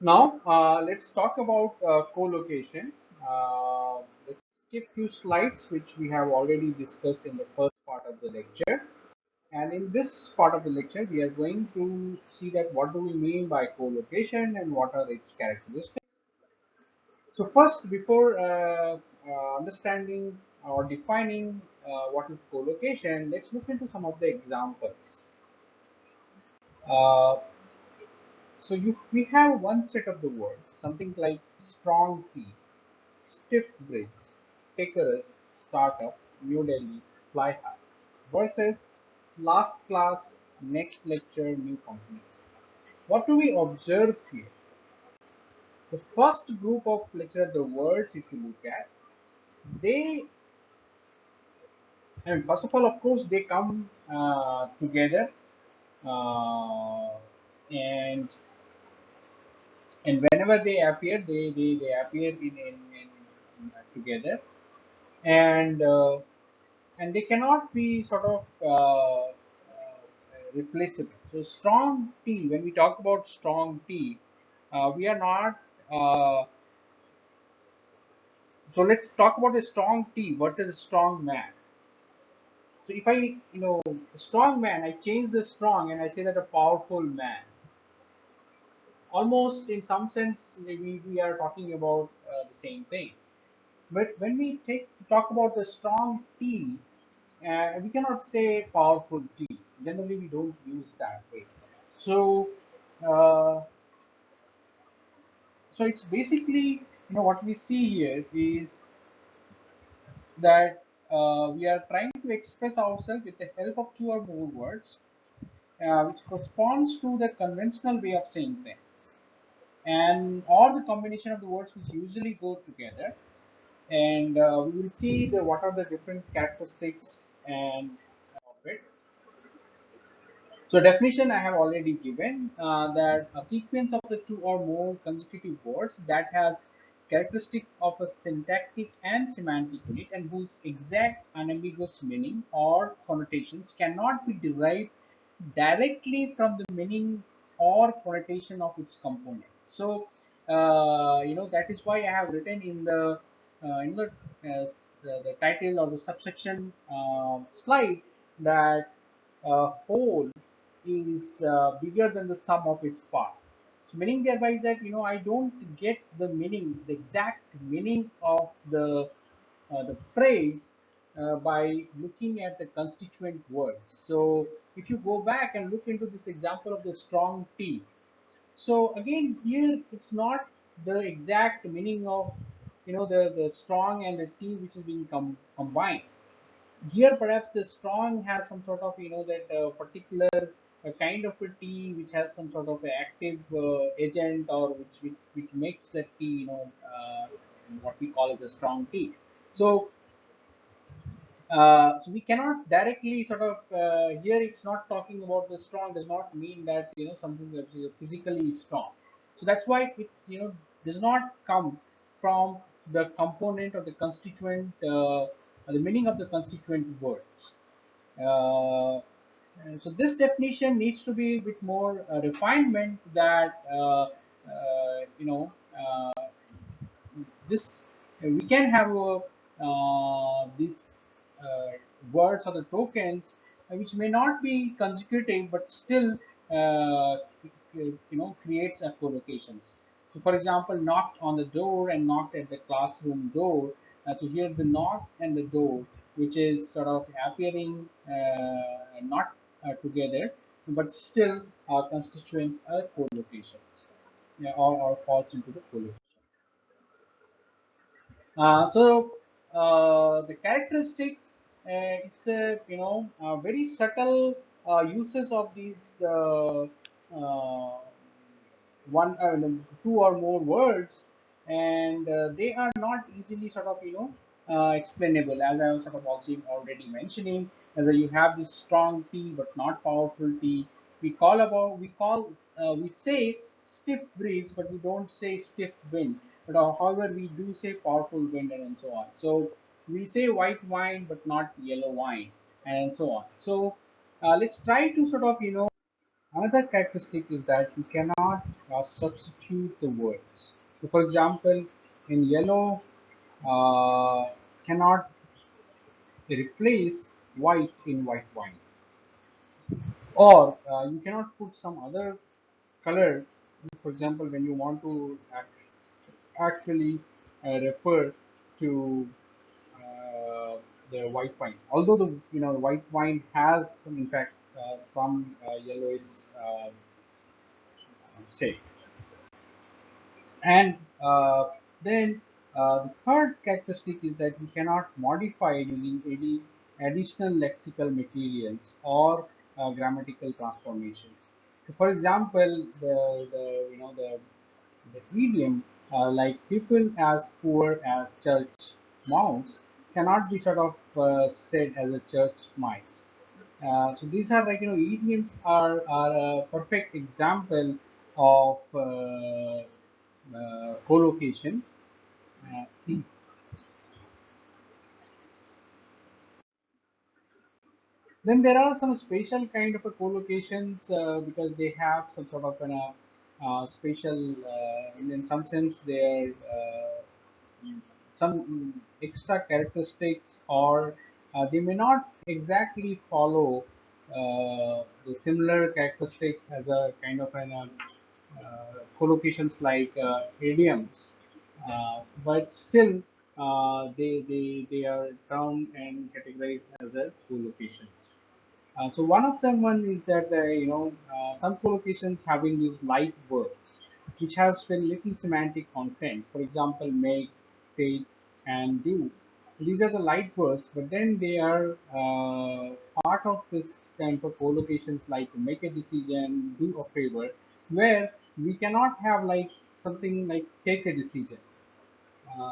Now, let's talk about co-location. Let's skip few slides which we have already discussed in the first part of the lecture. And in this part of the lecture, we are going to see that what do we mean by co-location and what are its characteristics. So first, before understanding or defining what is co-location, let's look into some of the examples. Uh, we have one set of the words, something like strong tea, stiff bridge, take a risk, startup, New Delhi, fly high, versus last class, next lecture, new companies. What do we observe here? The first group of, let's say, the words, if you look at, they, I mean, first of all, of course, they come together, uh, and whenever they appear, they appear together, and they cannot be sort of replaceable. So strong tea, when we talk about strong tea, we are not. So let's talk about a strong tea versus a strong man. So if I, strong man, I change the strong and I say that a powerful man. Almost in some sense, we are talking about the same thing. But when we talk about the strong tea, we cannot say powerful tea. Generally, we don't use that way. So, uh, it's basically, what we see here is that we are trying to express ourselves with the help of two or more words, which corresponds to the conventional way of saying things, and or the combination of the words which usually go together. And we will see what are the different characteristics and of it. So definition I have already given, that a sequence of the two or more consecutive words that has characteristic of a syntactic and semantic unit and whose exact unambiguous meaning or connotations cannot be derived directly from the meaning or connotation of its component. So that is why I have written in the the title or the subsection slide that whole is bigger than the sum of its part. So meaning thereby is that I don't get the meaning, the exact meaning of the phrase by looking at the constituent words. So if you go back and look into this example of the strong T, so again here it's not the exact meaning of the strong and the T which is being combined. Here perhaps the strong has some sort of that particular kind of a tea which has some sort of active agent, or which makes that tea what we call as a strong tea. So we cannot directly sort of here it's not talking about the strong does not mean that something that is physically strong. So that's why it does not come from the component or the constituent, the meaning of the constituent words. And so this definition needs to be a bit more refinement, that this we can have these words or the tokens which may not be consecutive but still creates a collocations. So for example, knocked on the door and knocked at the classroom door. So here the knock and the door, which is sort of appearing not together but still constituent collocations, yeah, or falls into the collocation. The characteristics, it's a very subtle uses of these one two or more words, and they are not easily sort of explainable, as I was sort of also already mentioning. Whether you have this strong T but not powerful T, we say stiff breeze, but we don't say stiff wind. But however, we do say powerful wind and so on. So we say white wine but not yellow wine, and so on. So let's try to sort of another characteristic is that you cannot substitute the words. So for example, in yellow uh, cannot replace white in white wine, or you cannot put some other color. For example, when you want to actually refer to the white wine, although the white wine has some, in fact, some yellowish shade. And then the third characteristic is that we cannot modify it using any additional lexical materials or grammatical transformations. So for example, the idiom like people as poor as church mouse cannot be sort of said as a church mice. So these are like idioms are a perfect example of collocation. Uh, then there are some special kind of a collocations because they have some sort of special, in some sense, they're some extra characteristics, or they may not exactly follow the similar characteristics as a kind of collocations like idioms, but still they are termed and categorized as a collocations. So one of them one is that some collocations having these light verbs, which has very little semantic content. For example, make, take, and do. These are the light verbs, but then they are part of this kind of collocations like make a decision, do a favor, where we cannot have like something like take a decision.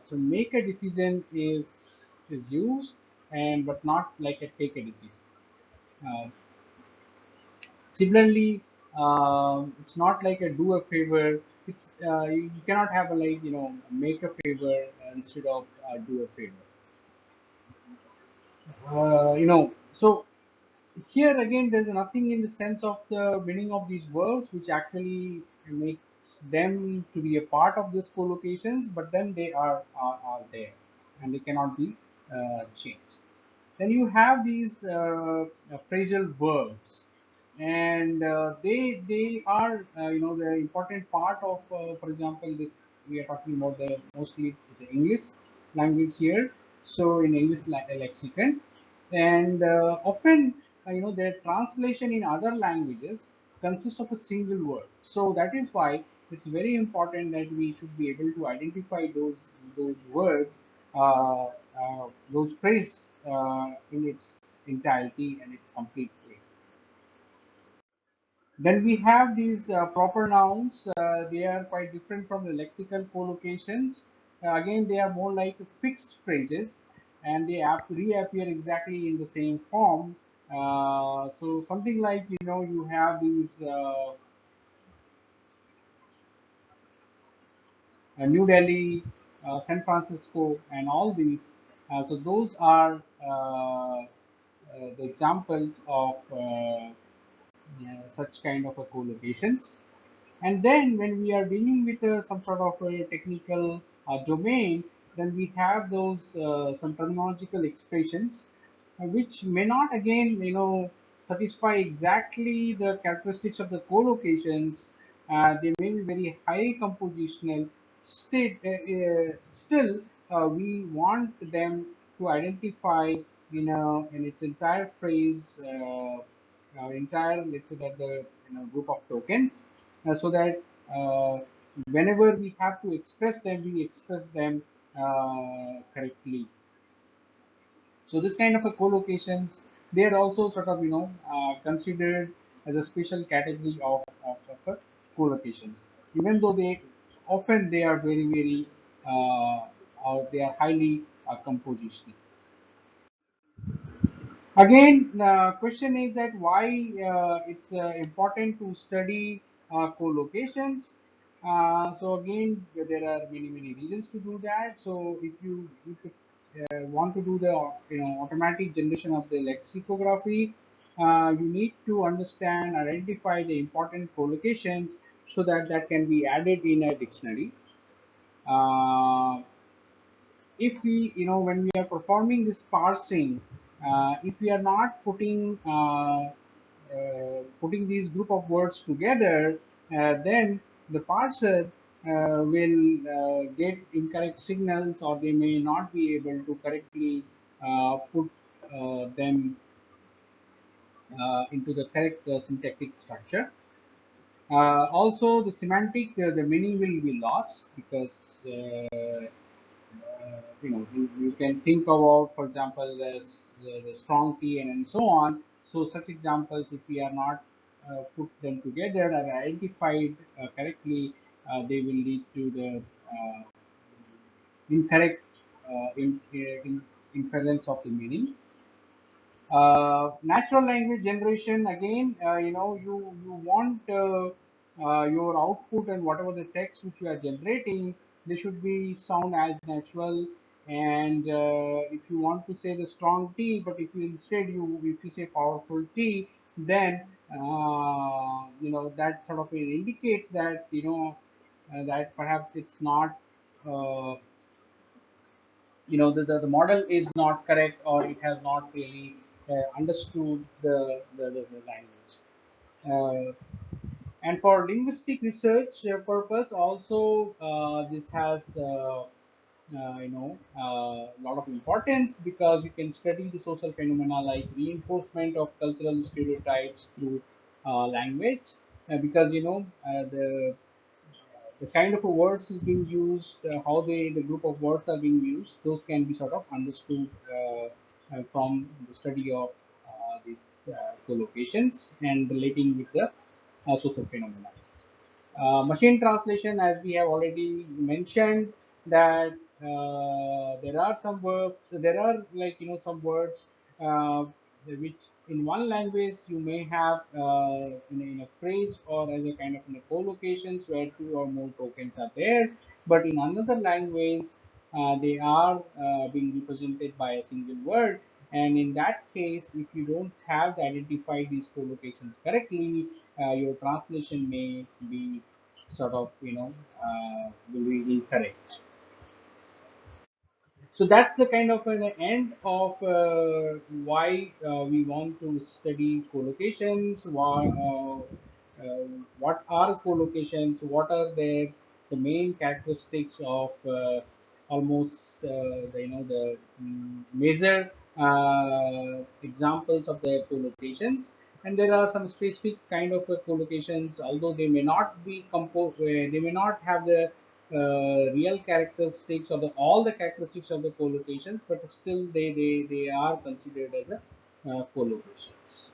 So make a decision is used, and but not like a take a decision. Uh, Similarly, it's not like a do a favor. It's you cannot have a like make a favor instead of do a favor. So here again, there's nothing in the sense of the meaning of these verbs which actually makes them to be a part of this collocations, but then they are there and they cannot be changed. Then you have these phrasal verbs, and they are the important part of, for example, this we are talking about the mostly the English language here. So in English lexicon, and often their translation in other languages consists of a single word. So that is why it's very important that we should be able to identify those words, those phrases in its entirety and its complete way. Then we have these proper nouns. They are quite different from the lexical collocations. Again, they are more like fixed phrases, and they reappear exactly in the same form. So something like you have these New Delhi, San Francisco, and all these. So those are the examples of such kind of a collocations. And then when we are dealing with some sort of a technical domain, then we have those some terminological expressions which may not again satisfy exactly the characteristics of the collocations. They may be very high compositional. Still, we want them to identify in its entire phrase, entire, let's say that the group of tokens, so that whenever we have to express them, we express them correctly. So this kind of a collocations, they are also sort of considered as a special category of collocations, even though they often they are very or they are highly compositional. Again, the question is that why it's important to study co-locations. So again, there are many reasons to do that. So if you want to do the automatic generation of the lexicography, you need to understand, identify the important co-locations so that that can be added in a dictionary. Uh, if we, when we are performing this parsing, if we are not putting these group of words together, then the parser will get incorrect signals, or they may not be able to correctly put them into the correct syntactic structure. Also, the semantic, the meaning will be lost, because you can think about, for example, the strong T and so on. So such examples, if we are not put them together or identified correctly, they will lead to the incorrect inference of the meaning. Natural language generation, again, you want your output and whatever the text which you are generating, they should be sound as natural. And if you want to say the strong T, but if you instead you if you say powerful T, then that sort of indicates that that perhaps it's not uh, the model is not correct, or it has not really understood the language. And for linguistic research purpose also, this has a lot of importance, because you can study the social phenomena like reinforcement of cultural stereotypes through language, because the kind of words is being used, how the group of words are being used, those can be sort of understood from the study of these collocations and relating with the social phenomena. Machine translation, as we have already mentioned, that there are some verbs, there are, like, some words which in one language you may have in a phrase or as a kind of in a co-locations where two or more tokens are there, but in another language they are being represented by a single word. And in that case, if you don't have to identify these co-locations correctly, your translation may be sort of will be incorrect. So that's the kind of an end of why we want to study collocations. What are collocations? What are the main characteristics of almost the major examples of the collocations? And there are some specific kind of collocations, although they may not be composed, they may not have the real characteristics or all the characteristics of the collocations, but still they are considered as a collocations.